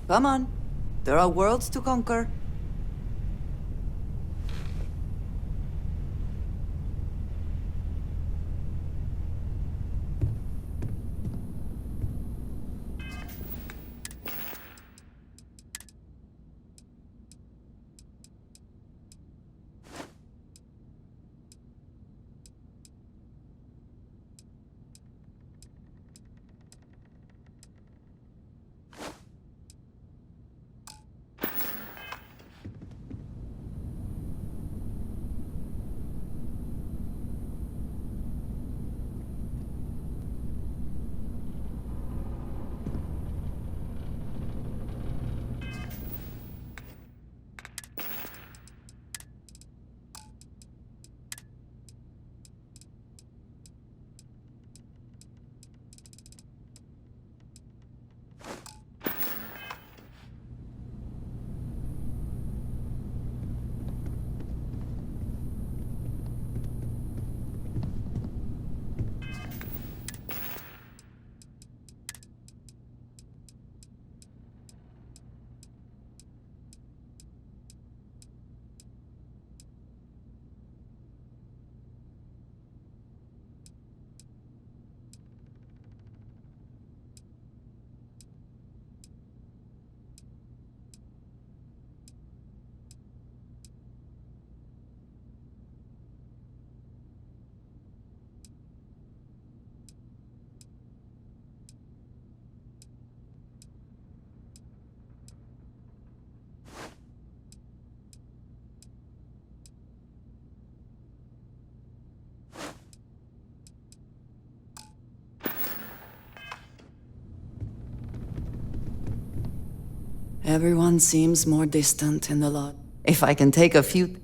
Come on. There are worlds to conquer. Everyone seems more distant in the lot. If I can take a few...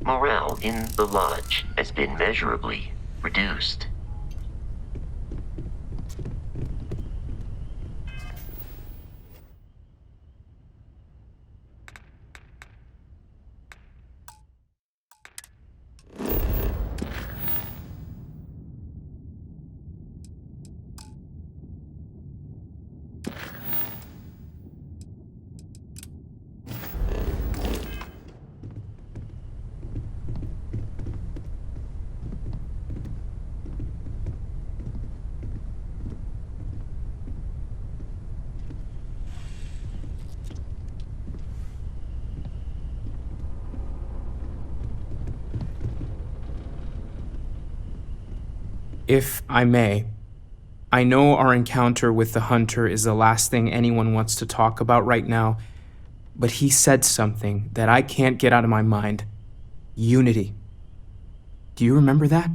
Morale in the lodge has been measurably reduced. If I may, I know our encounter with the hunter is the last thing anyone wants to talk about right now, but he said something that I can't get out of my mind. Unity. Do you remember that?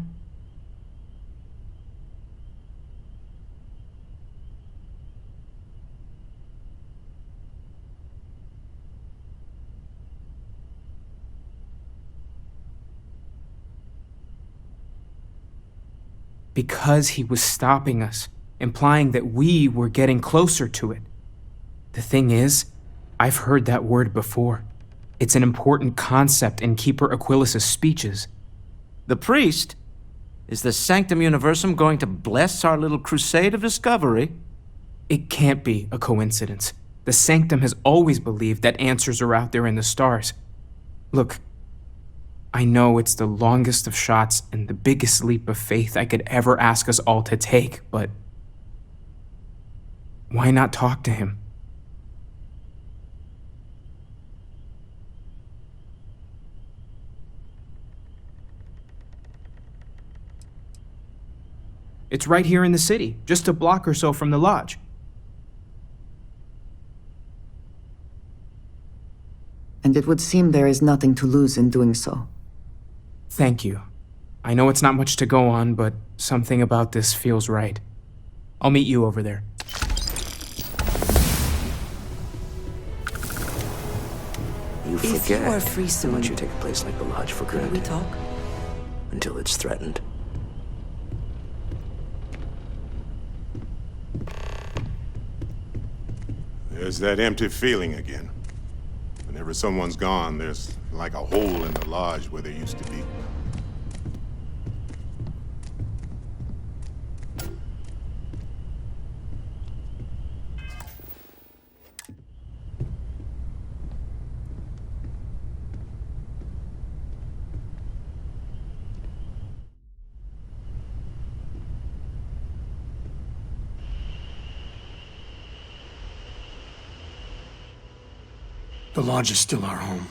Because he was stopping us, implying that we were getting closer to it. The thing is, I've heard that word before. It's an important concept in Keeper Aquilas' speeches. The priest? Is the Sanctum Universum going to bless our little crusade of discovery? It can't be a coincidence. The Sanctum has always believed that answers are out there in the stars. Look, I know it's the longest of shots and the biggest leap of faith I could ever ask us all to take, but why not talk to him? It's right here in the city, just a block or so from the lodge. And it would seem there is nothing to lose in doing so. Thank you. I know it's not much to go on, but something about this feels right. I'll meet you over there. You If forget you are free how soon, much you take a place like the Lodge for could we granted talk? until it's threatened. There's that empty feeling again. Whenever someone's gone, there's like a hole in the lodge where there used to be. The Lodge is still our home.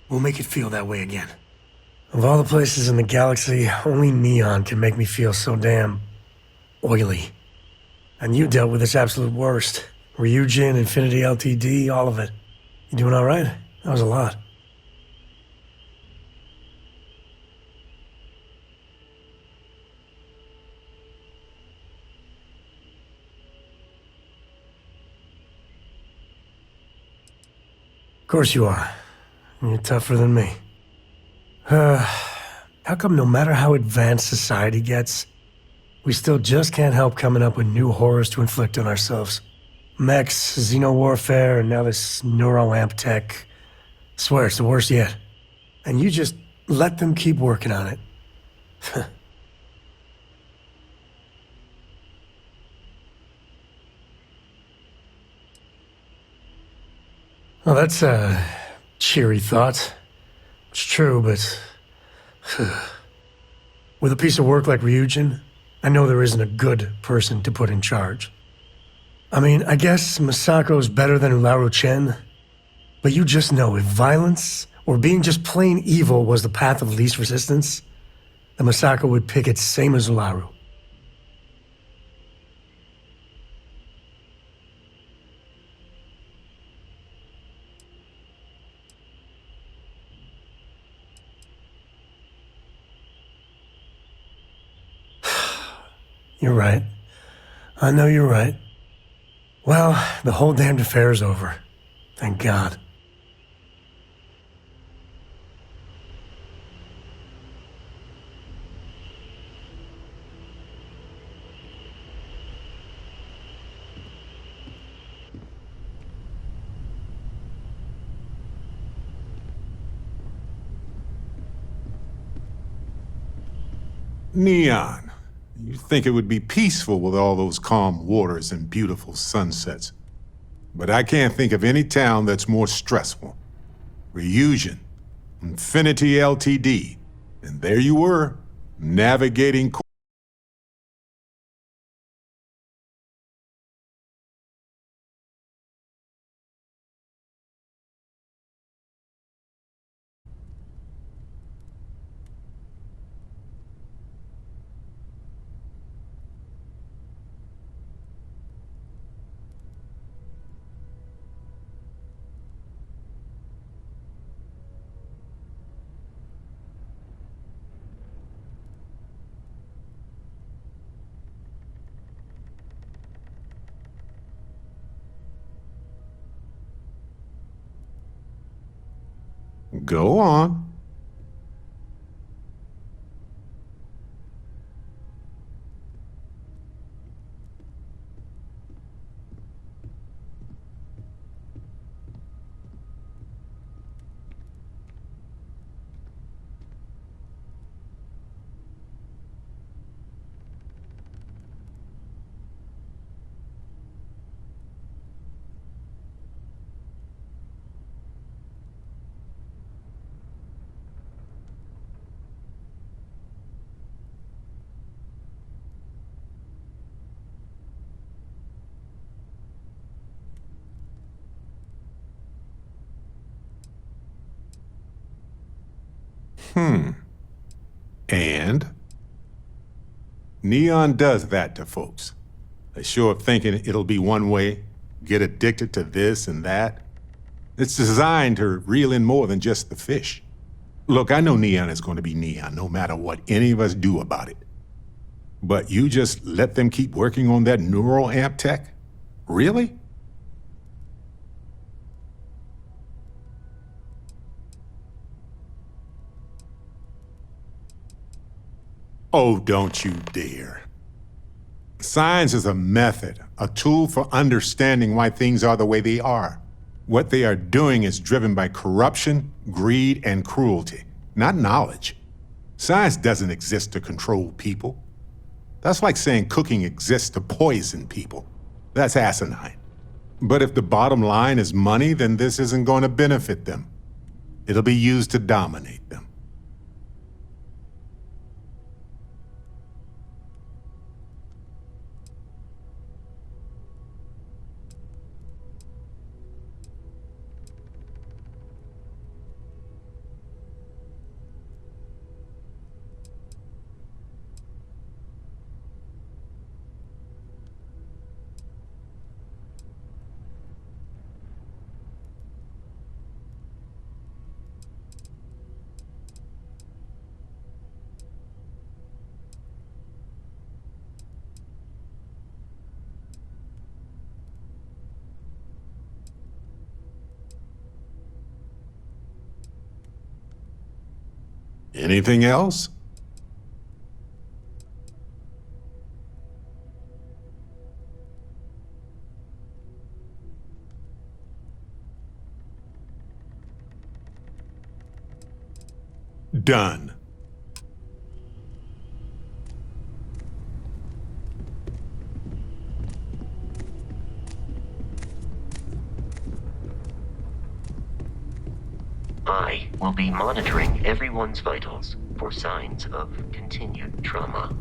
We'll make it feel that way again. Of all the places in the galaxy, only Neon can make me feel so damn oily. And you dealt with its absolute worst. Ryujin, Infinity LTD, all of it. You doing all right? That was a lot. Of course you are. You're tougher than me. How come no matter how advanced society gets, we still just can't help coming up with new horrors to inflict on ourselves? Mechs, xeno-warfare, and now this neuroamp tech. Swear it's the worst yet. And you just let them keep working on it. Well, that's a cheery thought. It's true, but... with a piece of work like Ryujin, I know there isn't a good person to put in charge. I mean, I guess Masako's better than Ularu Chen, but you just know if violence or being just plain evil was the path of least resistance, then Masako would pick it same as Ularu. You're right. I know you're right. Well, the whole damned affair's over. Thank God. Neon. You'd think it would be peaceful with all those calm waters and beautiful sunsets. But I can't think of any town that's more stressful. Ryujin, Infinity LTD, and there you were, navigating. Go on. And Neon does that to folks. They show up thinking it'll be one way, get addicted to this and that. It's designed to reel in more than just the fish. Look, I know Neon is going to be Neon, no matter what any of us do about it. But you just let them keep working on that neural amp tech? Really? Oh, don't you dare. Science is a method, a tool for understanding why things are the way they are. What they are doing is driven by corruption, greed, and cruelty, not knowledge. Science doesn't exist to control people. That's like saying cooking exists to poison people. That's asinine. But if the bottom line is money, then this isn't going to benefit them. It'll be used to dominate them. Anything else? Done. I will be monitoring everyone's vitals for signs of continued trauma.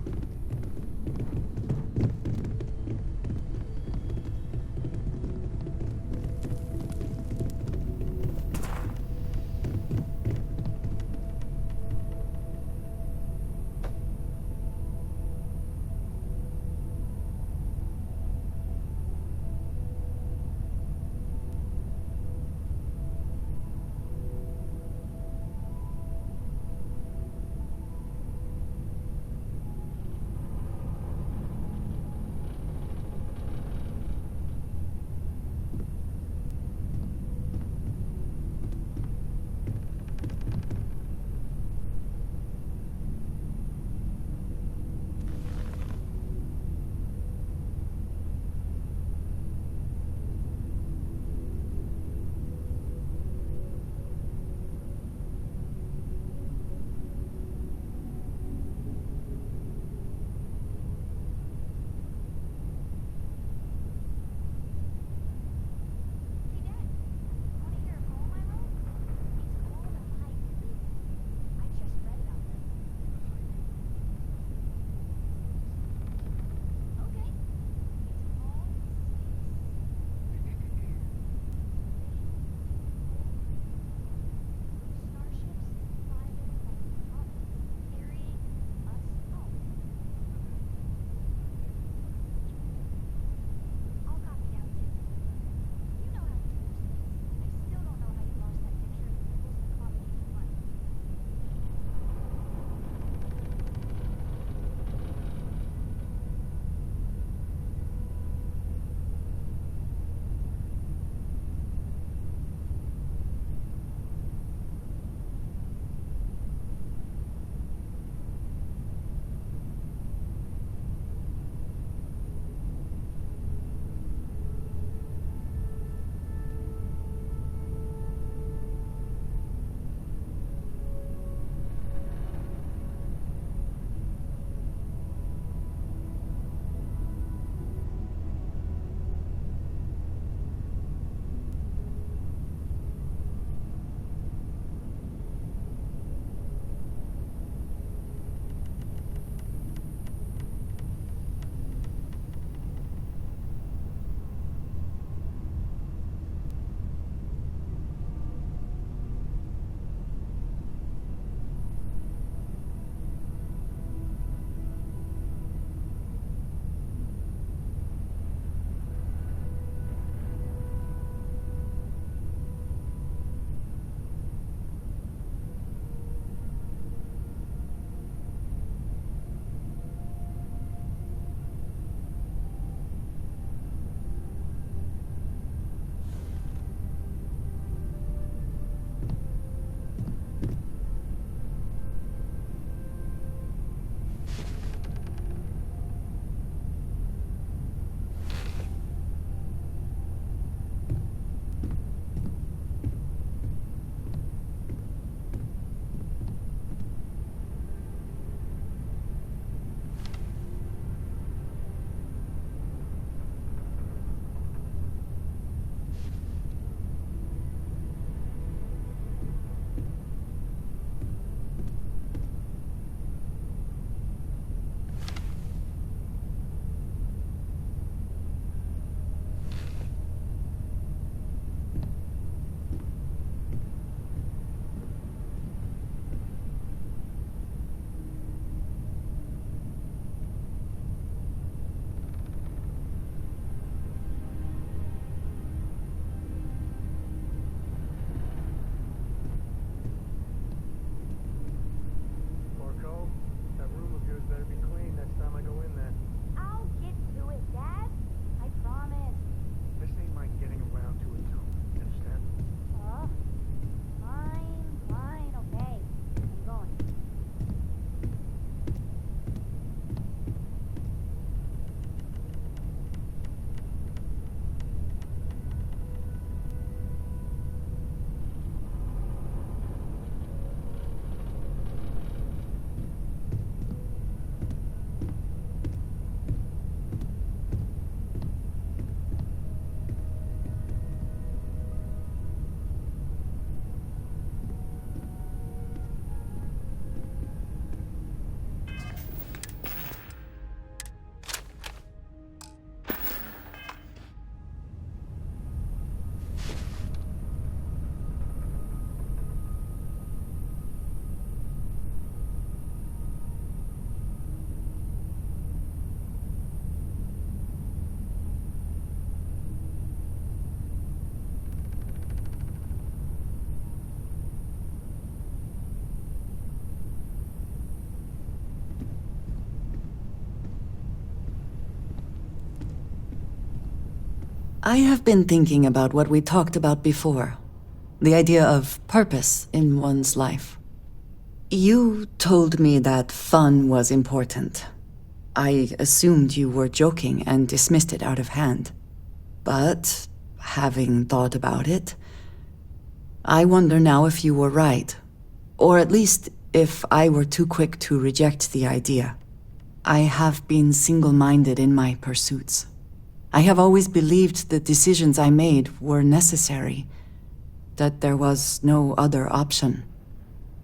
I have been thinking about what we talked about before. The idea of purpose in one's life. You told me that fun was important. I assumed you were joking and dismissed it out of hand. But, having thought about it, I wonder now if you were right. Or at least if I were too quick to reject the idea. I have been single-minded in my pursuits. I have always believed the decisions I made were necessary, that there was no other option.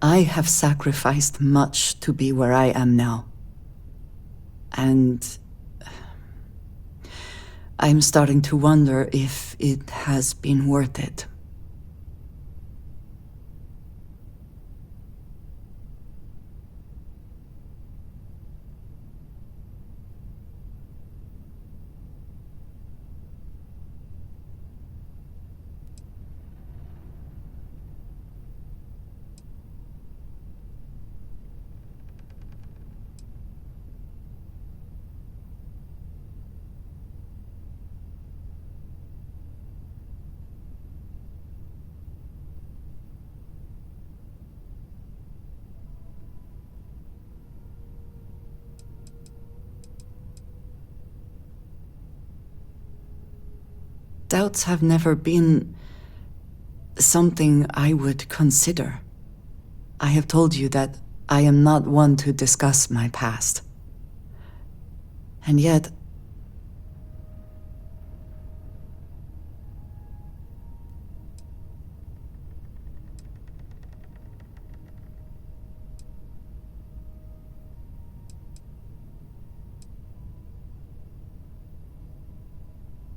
I have sacrificed much to be where I am now. And I'm starting to wonder if it has been worth it. Doubts have never been something I would consider. I have told you that I am not one to discuss my past. And yet,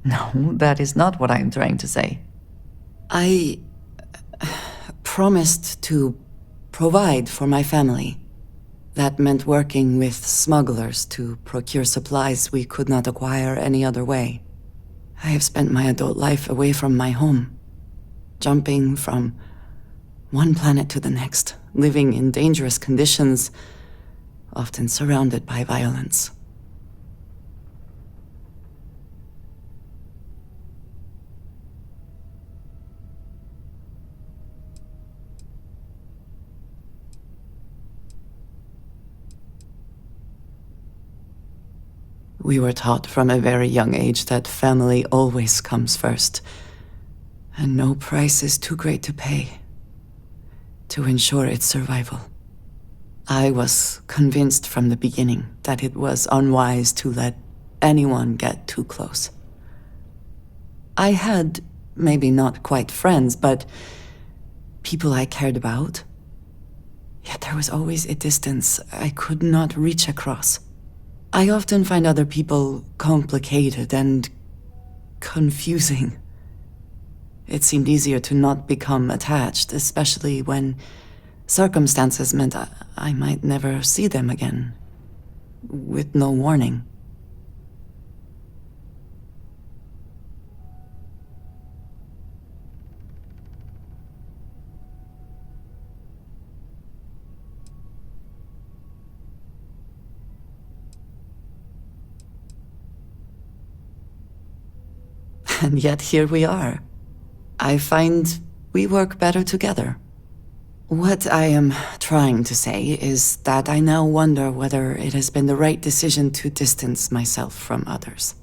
no, that is not what I am trying to say. I promised to provide for my family. That meant working with smugglers to procure supplies we could not acquire any other way. I have spent my adult life away from my home, jumping from one planet to the next, living in dangerous conditions, often surrounded by violence. We were taught from a very young age that family always comes first, and no price is too great to pay to ensure its survival. I was convinced from the beginning that it was unwise to let anyone get too close. I had, maybe not quite friends, but people I cared about. Yet there was always a distance I could not reach across. I often find other people complicated and confusing. It seemed easier to not become attached, especially when circumstances meant I might never see them again, with no warning. And yet here we are. I find we work better together. What I am trying to say is that I now wonder whether it has been the right decision to distance myself from others.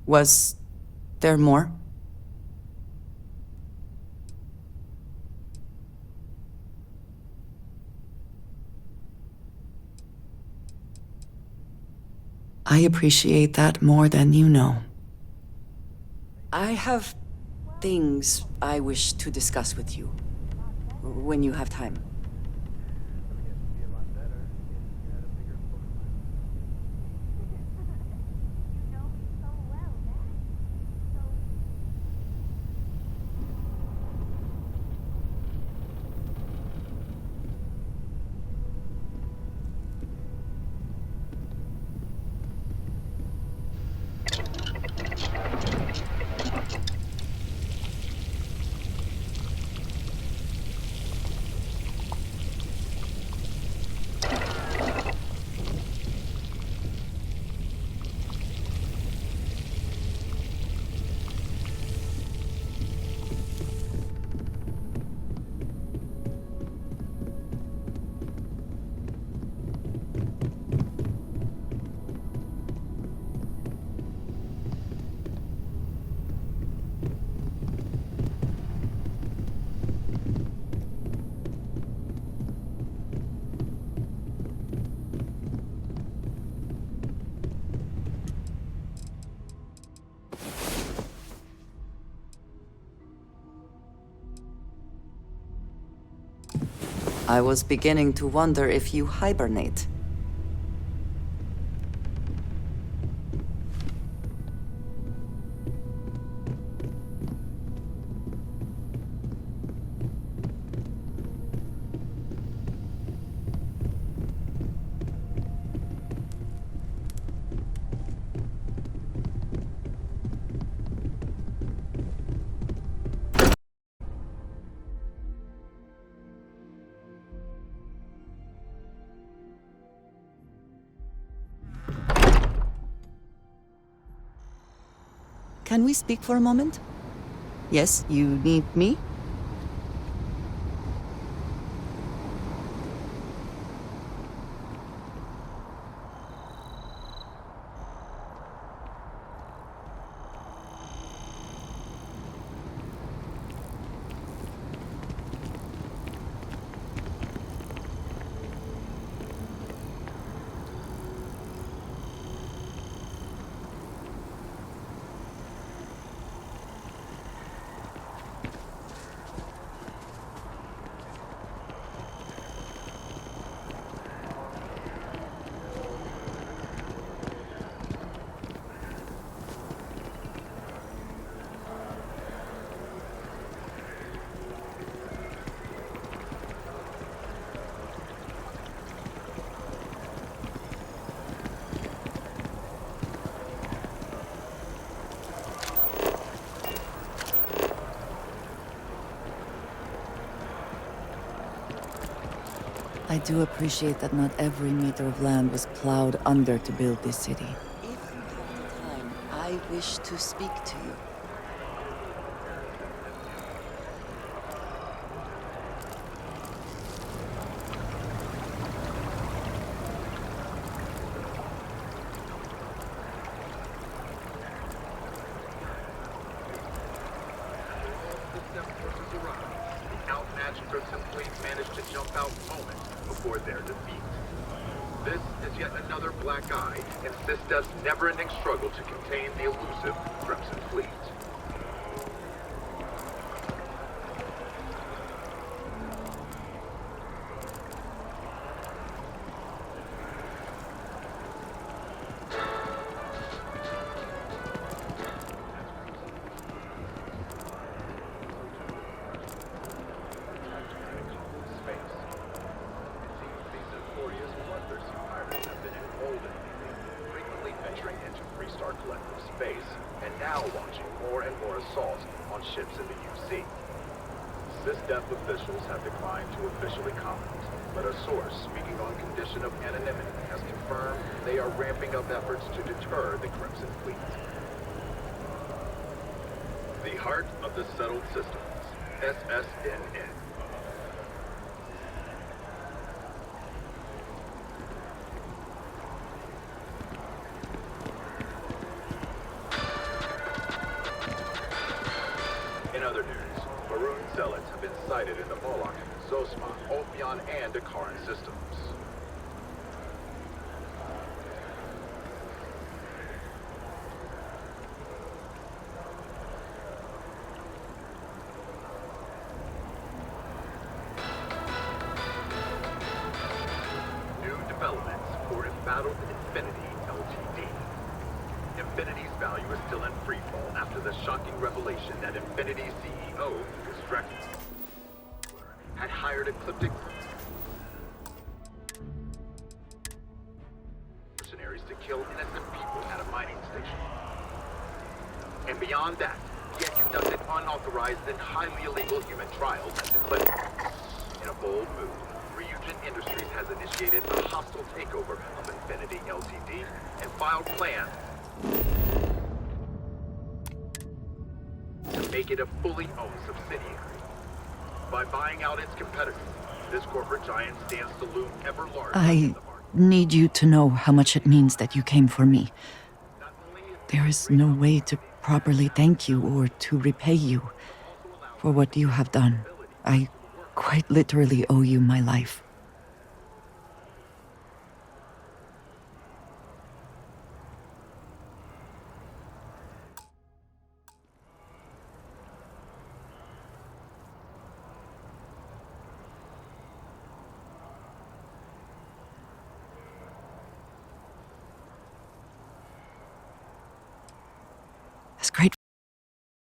Was there more? I appreciate that more than you know. I have things I wish to discuss with you. When you have time. I was beginning to wonder if you hibernate. Can we speak for a moment? Yes, you need me? I do appreciate that not every meter of land was plowed under to build this city. If you have the time, I wish to speak to you. Outmatched Crimson Fleet managed to jump out moments before their defeat. This is yet another black eye in Sista's never-ending struggle to contain the elusive Crimson Fleet. Ships in the UC. SysDef officials have declined to officially comment, but a source speaking on condition of anonymity has confirmed they are ramping up efforts to deter the Crimson Fleet. The heart of the settled systems, SSNN. In other news, Maroon zealots have been sighted in the Moloch, Zosma, Ophion, and Akaran systems. titled Infinity Ltd. Infinity's value is still in freefall after the shocking revelation that Infinity's CEO, Distracted, had hired Ecliptic mercenaries to kill innocent people at a mining station. And beyond that, he had conducted unauthorized and highly illegal human trials at the clinic. In a bold move, Ryujin Industries has initiated a hostile takeover of Infinity Ltd. And filed plans to make it a fully owned subsidiary. By buying out its competitors, this corporate giant stands to loom ever larger in the market. Need you to know how much it means that you came for me. There is no way to properly thank you or to repay you for what you have done. I quite literally owe you my life.